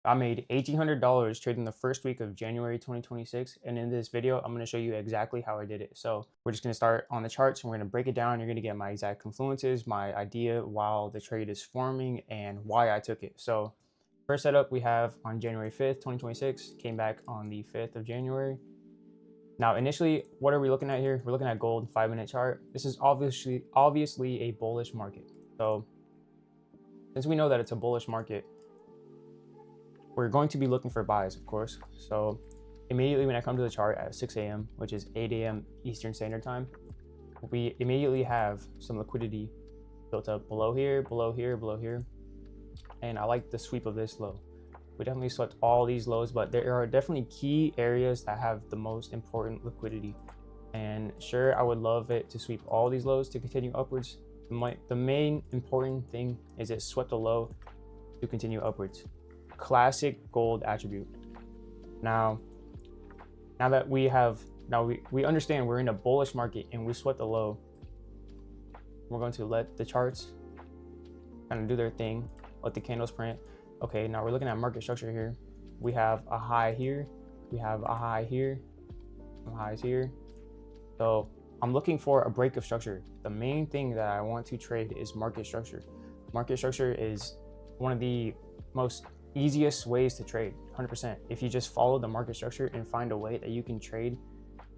I made $1,800 trading the first week of January 2026. And in this video, I'm going to show you exactly how I did it. So we're just going to start on the charts and we're going to break it down. You're going to get my exact confluences, my idea while the trade is forming, and why I took it. So first setup we have on January 5th, 2026, came back on the 5th of January. Now, initially, what are we looking at here? We're looking at gold 5-minute chart. This is obviously a bullish market. So since we know that it's a bullish market, we're going to be looking for buys, of course. So immediately when I come to the chart at 6 a.m., which is 8 a.m. Eastern Standard Time, we immediately have some liquidity built up below here, below here, below here. And I like the sweep of this low. We definitely swept all these lows, but there are definitely key areas that have the most important liquidity. And sure, I would love it to sweep all these lows to continue upwards. The main important thing is it swept a low to continue upwards. Classic gold attribute. Now that we understand we're in a bullish market and we swept the low, we're going to let the charts kind of do their thing, let the candles print. Okay, now we're looking at market structure here. We have a high here, we have a high here, some highs here. So I'm looking for a break of structure. The main thing that I want to trade is market structure. Market structure is one of the most easiest ways to trade, 100%. If you just follow the market structure and find a way that you can trade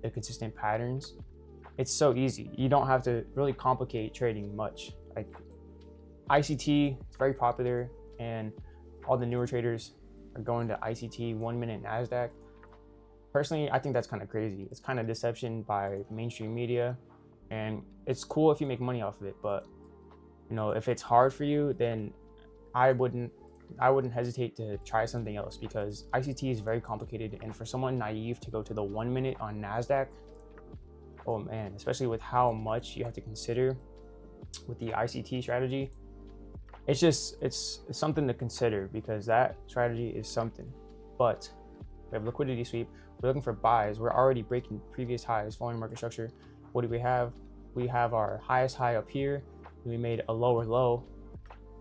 the consistent patterns, it's so easy. You don't have to really complicate trading much. Like ICT, it's very popular, and all the newer traders are going to ICT 1-minute NASDAQ. Personally, I think that's kind of crazy. It's kind of deception by mainstream media, and it's cool if you make money off of it, but you know, if it's hard for you, then I wouldn't hesitate to try something else, because ICT is very complicated, and for someone naive to go to the 1-minute on NASDAQ, oh man, especially with how much you have to consider with the ICT strategy, it's something to consider, because that strategy is something. But we have liquidity sweep, we're looking for buys, we're already breaking previous highs following market structure. What do we have? We have our highest high up here, we made a lower low,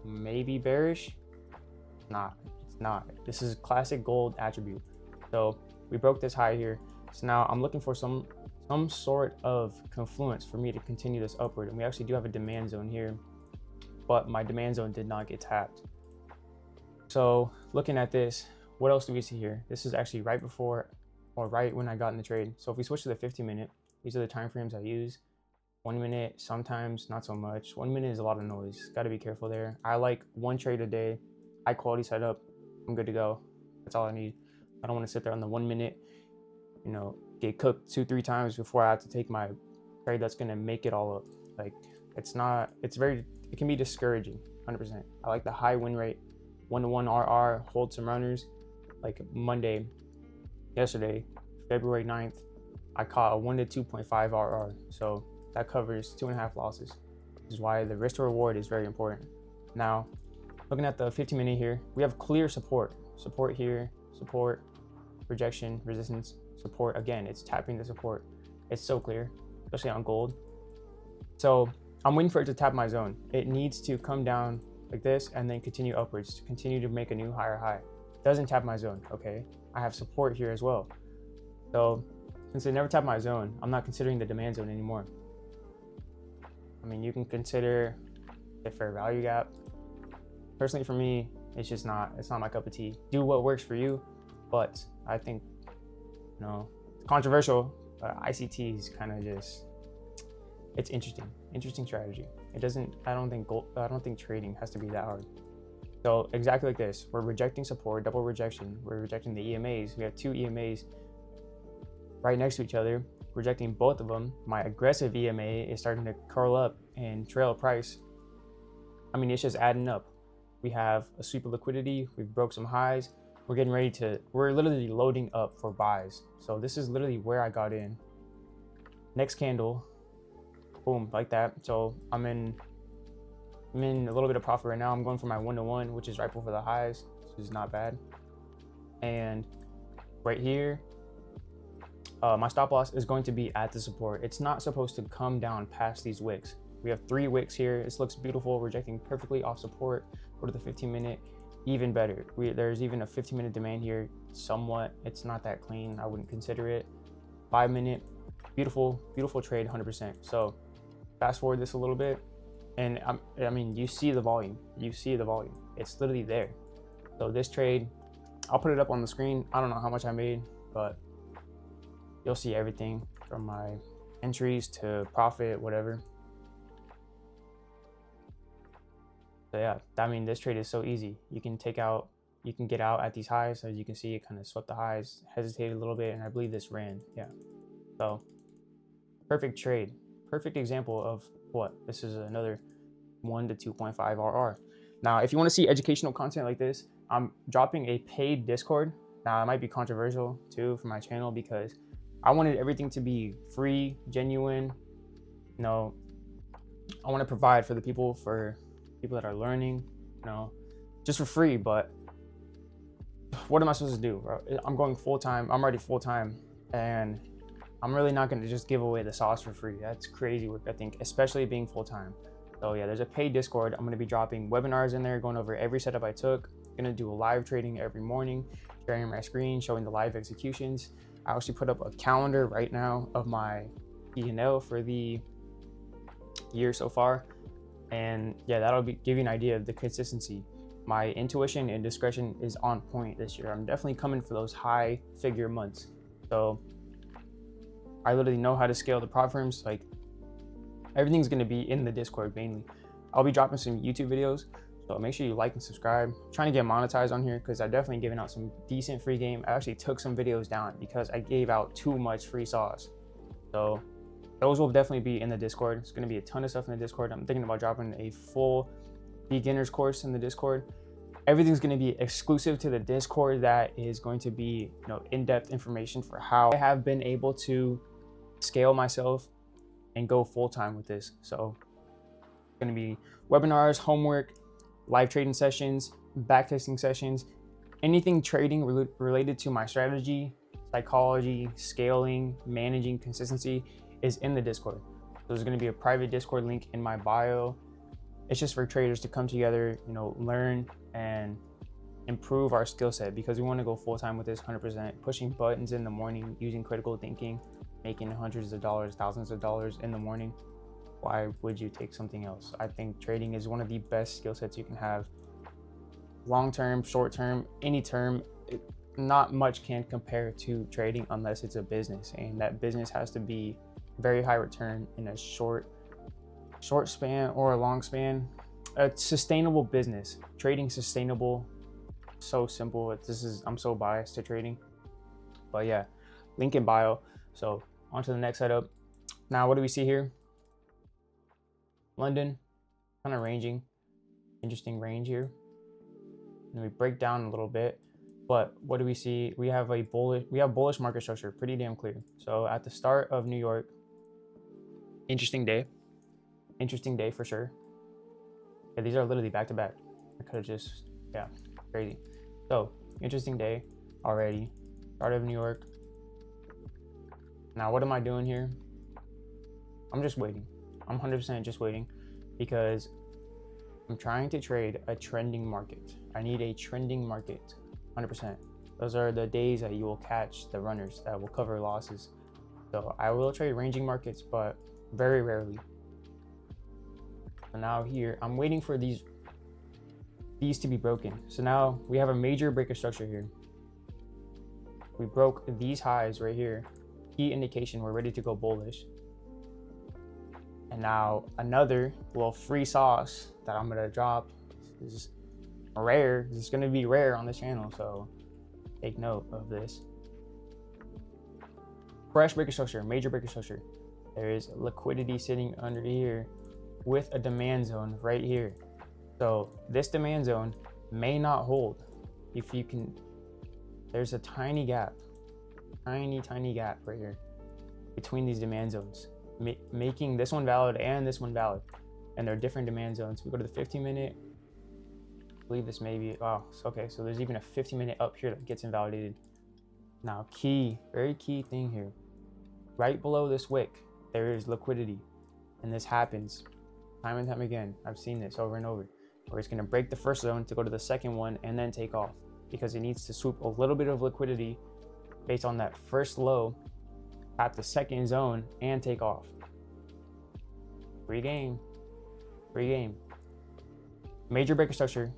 maybe bearish. It's not. This is classic gold attribute. So we broke this high here. So now I'm looking for some sort of confluence for me to continue this upward. And we actually do have a demand zone here, but my demand zone did not get tapped. So looking at this, what else do we see here? This is actually right before or right when I got in the trade. So if we switch to the 50-minute, these are the time frames I use. 1 minute, sometimes not so much. 1 minute is a lot of noise. Got to be careful there. I like one trade a day. High quality setup, I'm good to go. That's all I need. I don't want to sit there on the 1 minute, you know, get cooked 2-3 times before I have to take my trade that's gonna make it all up. Like, it can be discouraging, 100%. I like the high win rate, 1-to-1 RR, hold some runners. Like yesterday, February 9th, I caught a 1-to-2.5 RR. So that covers 2.5 losses. This is why the risk to reward is very important. Now, looking at the 15-minute here, we have clear support here, support, rejection, resistance, support. Again, it's tapping the support. It's so clear, especially on gold. So I'm waiting for it to tap my zone. It needs to come down like this and then continue upwards to continue to make a new higher high. It doesn't tap my zone, okay? I have support here as well. So since it never tapped my zone, I'm not considering the demand zone anymore. I mean, you can consider the fair value gap. Personally, for me, it's not my cup of tea. Do what works for you, but I think, you know, it's controversial, but ICT is kind of just, it's interesting strategy. I don't think trading has to be that hard. So exactly like this, we're rejecting support, double rejection. We're rejecting the EMAs. We have 2 EMAs right next to each other, rejecting both of them. My aggressive EMA is starting to curl up and trail price. I mean, it's just adding up. We have a sweep of liquidity. We've broke some highs. We're literally loading up for buys. So this is literally where I got in. Next candle, boom, like that. So I'm in a little bit of profit right now. I'm going for my 1-to-1, which is right before the highs, which is not bad. And right here, my stop loss is going to be at the support. It's not supposed to come down past these wicks. We have 3 wicks here. This looks beautiful, rejecting perfectly off support. Go to the 15-minute. even better. There's even a 15-minute demand here. Somewhat, it's not that clean. I wouldn't consider it. 5-minute, beautiful trade, 100%. So fast forward this a little bit, and I mean, you see the volume. It's literally there. So this trade, I'll put it up on the screen. I don't know how much I made, but you'll see everything from my entries to profit, whatever. So yeah, I mean, this trade is so easy. You can get out at these highs. As you can see, it kind of swept the highs, hesitated a little bit, and I believe this ran. Yeah. So perfect trade. Perfect example of what? This is another 1 to 2.5 RR. Now, if you want to see educational content like this, I'm dropping a paid Discord. Now, it might be controversial too for my channel because I wanted everything to be free, genuine. You know, I want to provide for people that are learning, you know, just for free. But what am I supposed to do, bro? I'm going full-time. I'm already full-time, and I'm really not going to just give away the sauce for free. That's crazy work, I think, especially being full-time. So yeah, there's a paid Discord. I'm going to be dropping webinars in there, going over every setup I took. Going to do a live trading every morning, sharing my screen, showing the live executions. I actually put up a calendar right now of my P&L for the year so far. And yeah, that'll give you an idea of the consistency. My intuition and discretion is on point this year. I'm definitely coming for those high figure months. So I literally know how to scale the prop firms. Like, everything's going to be in the Discord mainly. I'll be dropping some YouTube videos, so make sure you like and subscribe. I'm trying to get monetized on here because I've definitely given out some decent free game. I actually took some videos down because I gave out too much free sauce. So those will definitely be in the Discord. It's going to be a ton of stuff in the Discord. I'm thinking about dropping a full beginner's course in the Discord. Everything's going to be exclusive to the Discord. That is going to be, you know, in-depth information for how I have been able to scale myself and go full-time with this. So it's going to be webinars, homework, live trading sessions, backtesting sessions, anything trading related to my strategy, psychology, scaling, managing, consistency is in the Discord. So there's going to be a private Discord link in my bio. It's just for traders to come together, you know, learn and improve our skill set, because we want to go full-time with this 100%, pushing buttons in the morning, using critical thinking, making hundreds of dollars, thousands of dollars in the morning. Why would you take something else? I think trading is one of the best skill sets you can have. Long-term, short-term, any term, not much can compare to trading unless it's a business, and that business has to be very high return in a short span or a long span. A sustainable business. Trading sustainable, so simple. I'm so biased to trading, but yeah, link in bio. So on to the next setup. Now, what do we see here? London, kind of ranging, interesting range here. And we break down a little bit, but what do we see? We have bullish market structure, pretty damn clear. So at the start of New York, interesting day for sure. Yeah, these are literally back to back. I could have just, yeah, crazy. So interesting day already. Start of New York. Now, what am I doing here? I'm just waiting. I'm 100% just waiting because I'm trying to trade a trending market. I need a trending market, 100%. Those are the days that you will catch the runners that will cover losses. So I will trade ranging markets, but very rarely. So now here, I'm waiting for these to be broken. So now we have a major break of structure here. We broke these highs right here. Key indication we're ready to go bullish. And now another little free sauce that I'm gonna drop. This is rare. This is gonna be rare on this channel, so take note of this. Fresh break of structure, major break of structure. There is liquidity sitting under here with a demand zone right here. So this demand zone may not hold. If you can, there's a tiny gap, tiny gap right here between these demand zones, making this one valid and this one valid. And they're different demand zones. We go to the 15-minute, I believe this may be, oh, okay, so there's even a 15-minute up here that gets invalidated. Now, very key thing here. Right below this wick, there is liquidity. And this happens time and time again. I've seen this over and over. where it's going to break the first zone to go to the second one and then take off, because it needs to swoop a little bit of liquidity based on that first low at the second zone and take off. Free game. Free game. Major breaker structure.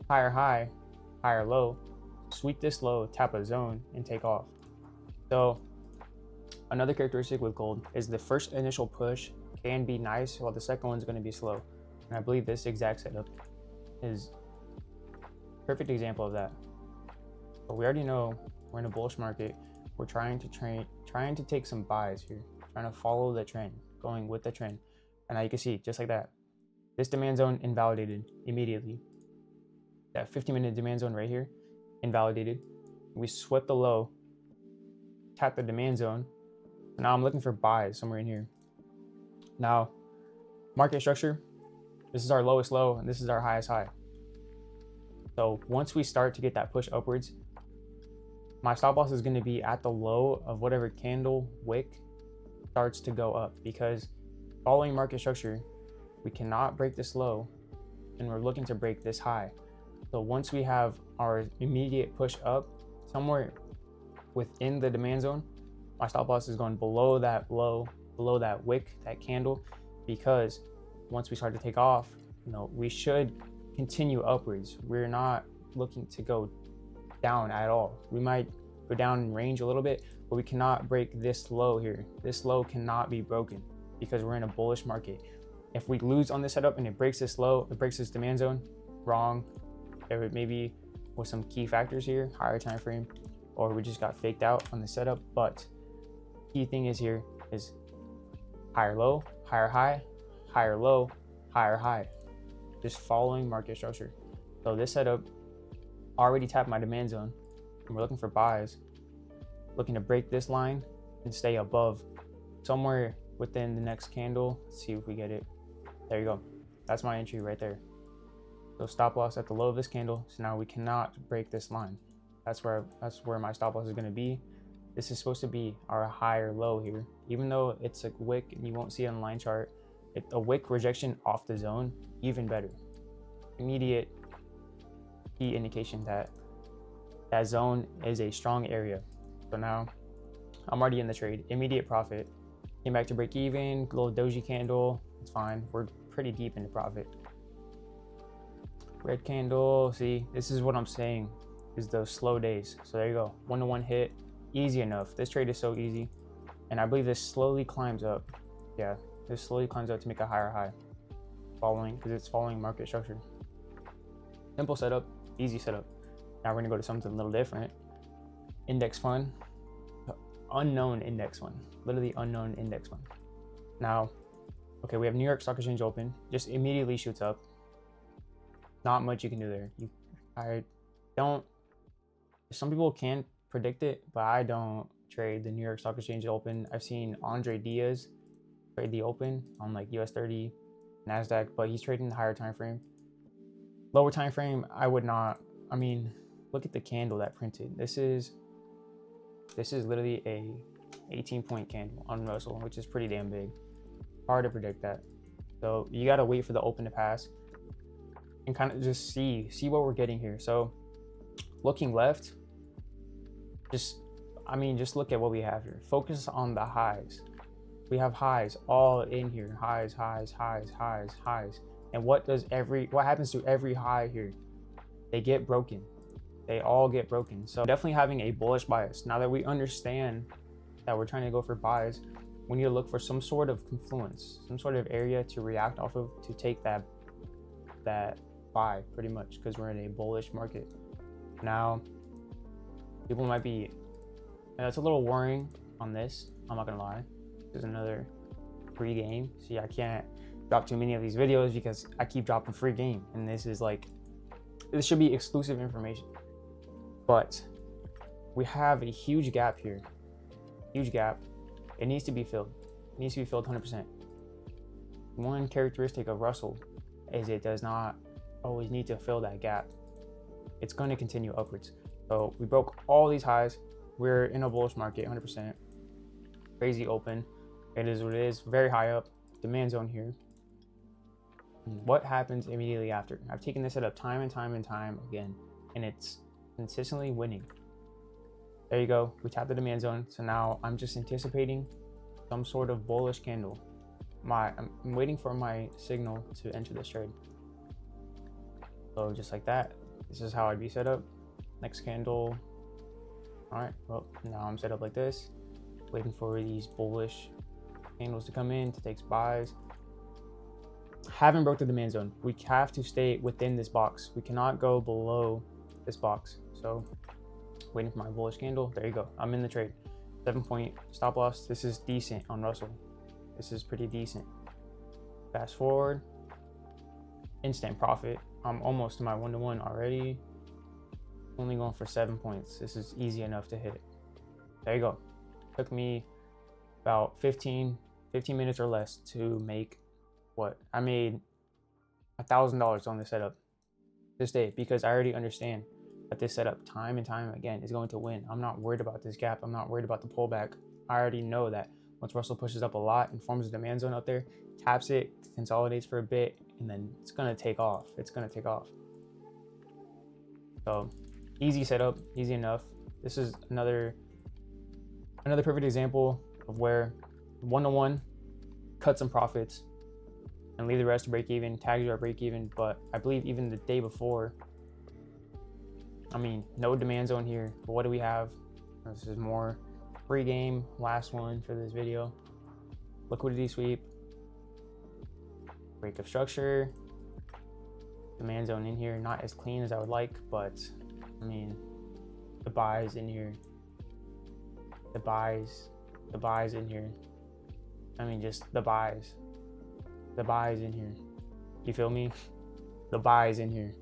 Higher high, higher low. Sweep this low, tap a zone, and take off. So another characteristic with gold is the first initial push can be nice, while the second one's going to be slow. And I believe this exact setup is a perfect example of that. But we already know we're in a bullish market. We're trying to take some buys here, trying to follow the trend, going with the trend. And now you can see, just like that, this demand zone invalidated immediately. That 50-minute demand zone right here, invalidated. We swept the low, tapped the demand zone. So now I'm looking for buys somewhere in here. Now, market structure, this is our lowest low and this is our highest high. So once we start to get that push upwards, my stop loss is going to be at the low of whatever candle wick starts to go up, because following market structure, we cannot break this low and we're looking to break this high. So once we have our immediate push up somewhere within the demand zone, my stop loss is going below that low, below that wick, that candle, because once we start to take off, we should continue upwards. We're not looking to go down at all. We might go down in range a little bit, but we cannot break this low here. This low cannot be broken because we're in a bullish market. If we lose on this setup and it breaks this low, it breaks this demand zone, wrong. There maybe was some key factors here, higher time frame, or we just got faked out on the setup. But key thing is here is higher low, higher high, higher low, higher high, just following market structure. So this setup already tapped my demand zone and we're looking for buys, looking to break this line and stay above somewhere within the next candle. Let's see if we get it. There you go. That's my entry right there. So stop loss at the low of this candle. So now we cannot break this line. That's where my stop loss is going to be. This is supposed to be our higher low here, even though it's a wick and you won't see it on the line chart. A wick rejection off the zone, even better. Immediate key indication that that zone is a strong area. So now I'm already in the trade. Immediate profit. Came back to break even. Little doji candle. It's fine. We're pretty deep into profit. Red candle. See, this is what I'm saying, is those slow days. So there you go. 1-to-1 hit. Easy enough. This trade is so easy. And I believe this slowly climbs up. Yeah, this slowly climbs up to make a higher high. Because it's following market structure. Simple setup. Easy setup. Now we're going to go to something a little different. Index fund. Unknown index fund. Literally unknown index fund. Now, okay, we have New York Stock Exchange open. Just immediately shoots up. Not much you can do there. Some people can predict it, but I don't trade the New York Stock Exchange open. I've seen Andre Diaz trade the open on like US 30, NASDAQ, but he's trading the higher time frame. Lower time frame, I would not. I mean, look at the candle that printed. This is literally a 18-point candle on Russell, which is pretty damn big. Hard to predict that. So you gotta wait for the open to pass and kind of just see what we're getting here. So looking left, just look at what we have here. Focus on the highs. We have highs all in here. Highs. And what happens to every high here? They get broken. They all get broken. So definitely having a bullish bias. Now that we understand that we're trying to go for buys, we need to look for some sort of confluence, some sort of area to react off of to take that buy, pretty much, because we're in a bullish market. Now, people might be, and that's a little worrying on this, I'm not gonna lie. There's another free game. See, I can't drop too many of these videos because I keep dropping free game, and this should be exclusive information. But we have a huge gap here. Huge gap. It needs to be filled. It needs to be filled 100%. One characteristic of Russell is it does not always need to fill that gap. It's going to continue upwards. So we broke all these highs. We're in a bullish market, 100%. Crazy open. It is what it is. Very high up. Demand zone here. what happens immediately after. I've taken this setup time and time and time again, and it's consistently winning. There you go. We tapped the demand zone. So now I'm just anticipating some sort of bullish candle. I'm waiting for my signal to enter this trade. So just like that, this is how I'd be set up. Next candle. All right, well, now I'm set up like this, waiting for these bullish candles to come in to take buys. Haven't broke the demand zone. We have to stay within this box. We cannot go below this box. So waiting for my bullish candle. There you go. I'm in the trade. 7-point stop loss. This is decent on Russell. This is pretty decent. Fast forward. Instant profit. I'm almost to my 1-to-1 already. Only going for 7 points. This is easy enough to hit. There you go. Took me about 15 minutes or less to make what? I made $1,000 on this setup this day because I already understand that this setup time and time again is going to win. I'm not worried about this gap. I'm not worried about the pullback. I already know that once Russell pushes up a lot and forms a demand zone out there, taps it, consolidates for a bit, and then it's going to take off. It's going to take off. So easy setup, easy enough. This is another perfect example of where 1-to-1 cut some profits and leave the rest to break even, tags you at break even. But I believe even the day before, I mean, no demand zone here, but what do we have? This is more pre-game, last one for this video. Liquidity sweep, break of structure, demand zone in here, not as clean as I would like, but I mean, the buys in here, the buys in here. I mean, just the buys in here. You feel me? The buys in here,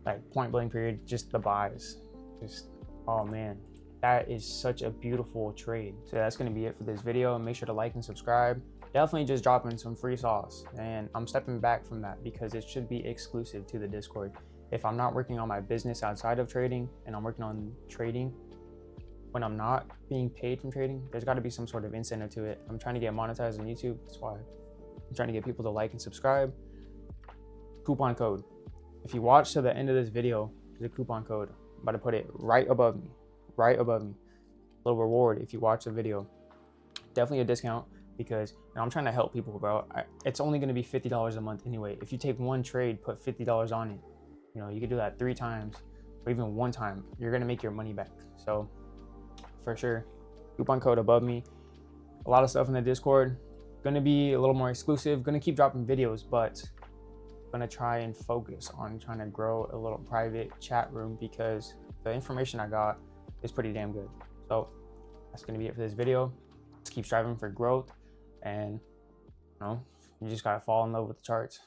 like point blank period, just the buys. Just, oh man, that is such a beautiful trade. So that's gonna be it for this video. Make sure to like and subscribe. Definitely just dropping some free sauce, and I'm stepping back from that because it should be exclusive to the Discord. If I'm not working on my business outside of trading and I'm working on trading when I'm not being paid from trading, there's got to be some sort of incentive to it. I'm trying to get monetized on YouTube. That's why I'm trying to get people to like and subscribe. Coupon code. If you watch to the end of this video, there's a coupon code. I'm about to put it right above me. Little reward if you watch the video. Definitely a discount because I'm trying to help people, bro. It's only going to be $50 a month anyway. If you take one trade, put $50 on it. You know, you could do that 3 times or even 1 time. You're going to make your money back. So for sure, coupon code above me. A lot of stuff in the Discord. Going to be a little more exclusive. Going to keep dropping videos, but going to try and focus on trying to grow a little private chat room because the information I got is pretty damn good. So that's going to be it for this video. Let's keep striving for growth, and you know, you just got to fall in love with the charts.